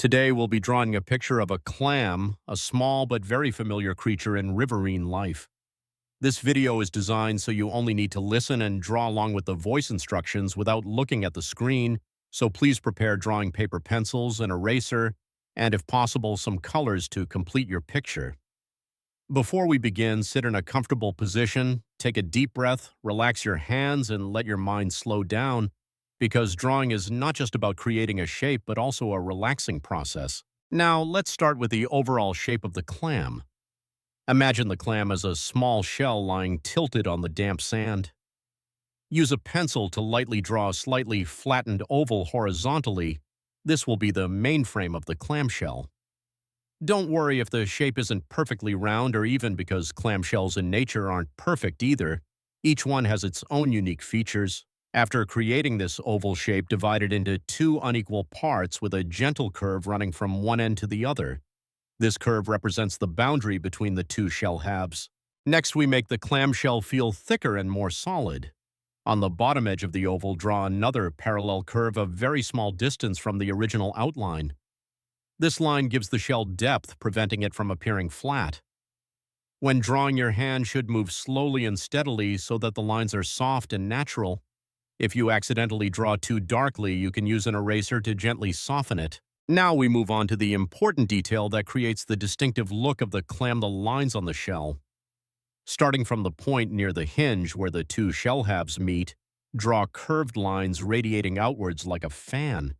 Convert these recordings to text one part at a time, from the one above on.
Today we'll be drawing a picture of a clam, a small but very familiar creature in riverine life. This video is designed so you only need to listen and draw along with the voice instructions without looking at the screen, so please prepare drawing paper pencils, an eraser, and if possible, some colors to complete your picture. Before we begin, sit in a comfortable position, take a deep breath, relax your hands, and let your mind slow down, because drawing is not just about creating a shape, but also a relaxing process. Now, let's start with the overall shape of the clam. Imagine the clam as a small shell lying tilted on the damp sand. Use a pencil to lightly draw a slightly flattened oval horizontally. This will be the mainframe of the clamshell. Don't worry if the shape isn't perfectly round or even because clamshells in nature aren't perfect either. Each one has its own unique features. After creating this oval shape, divide it into two unequal parts with a gentle curve running from one end to the other. This curve represents the boundary between the two shell halves. Next, we make the clamshell feel thicker and more solid. On the bottom edge of the oval, draw another parallel curve a very small distance from the original outline. This line gives the shell depth, preventing it from appearing flat. When drawing, your hand should move slowly and steadily so that the lines are soft and natural. If you accidentally draw too darkly, you can use an eraser to gently soften it. Now we move on to the important detail that creates the distinctive look of the clam, the lines on the shell. Starting from the point near the hinge where the two shell halves meet, draw curved lines radiating outwards like a fan.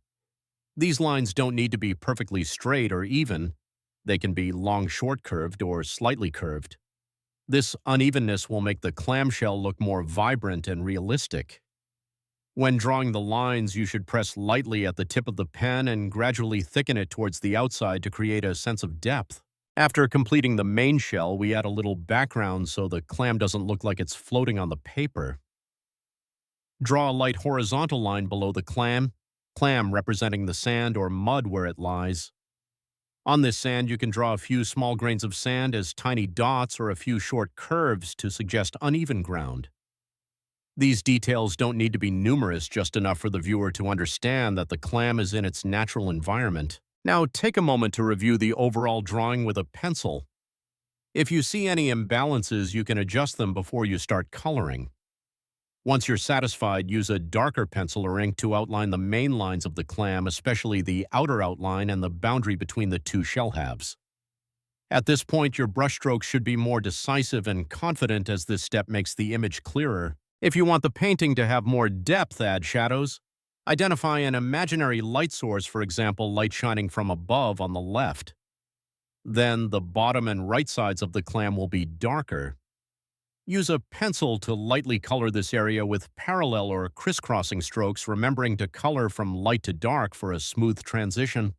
These lines don't need to be perfectly straight or even. They can be long, short curved or slightly curved. This unevenness will make the clamshell look more vibrant and realistic. When drawing the lines, you should press lightly at the tip of the pen and gradually thicken it towards the outside to create a sense of depth. After completing the main shell, we add a little background so the clam doesn't look like it's floating on the paper. Draw a light horizontal line below the clam representing the sand or mud where it lies. On this sand, you can draw a few small grains of sand as tiny dots or a few short curves to suggest uneven ground. These details don't need to be numerous, just enough for the viewer to understand that the clam is in its natural environment. Now take a moment to review the overall drawing with a pencil. If you see any imbalances, you can adjust them before you start coloring. Once you're satisfied, use a darker pencil or ink to outline the main lines of the clam, especially the outer outline and the boundary between the two shell halves. At this point, your brushstrokes should be more decisive and confident, as this step makes the image clearer. If you want the painting to have more depth, add shadows. Identify an imaginary light source, for example, light shining from above on the left. Then the bottom and right sides of the clam will be darker. Use a pencil to lightly color this area with parallel or crisscrossing strokes, remembering to color from light to dark for a smooth transition.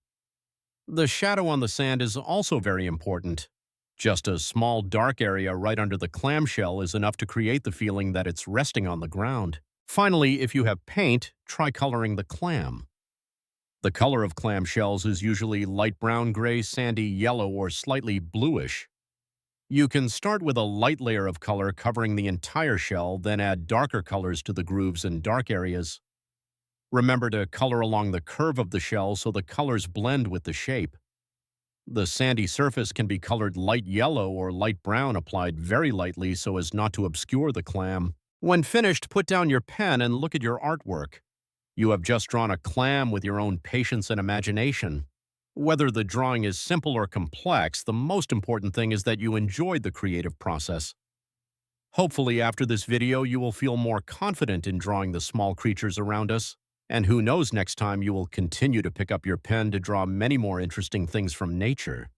The shadow on the sand is also very important. Just a small dark area right under the clamshell is enough to create the feeling that it's resting on the ground. Finally, if you have paint, try coloring the clam. The color of clamshells is usually light brown, gray, sandy, yellow, or slightly bluish. You can start with a light layer of color covering the entire shell, then add darker colors to the grooves and dark areas. Remember to color along the curve of the shell so the colors blend with the shape. The sandy surface can be colored light yellow or light brown, applied very lightly so as not to obscure the clam. When finished, put down your pen and look at your artwork. You have just drawn a clam with your own patience and imagination. Whether the drawing is simple or complex, the most important thing is that you enjoyed the creative process. Hopefully, after this video, you will feel more confident in drawing the small creatures around us. And who knows, next time you will continue to pick up your pen to draw many more interesting things from nature.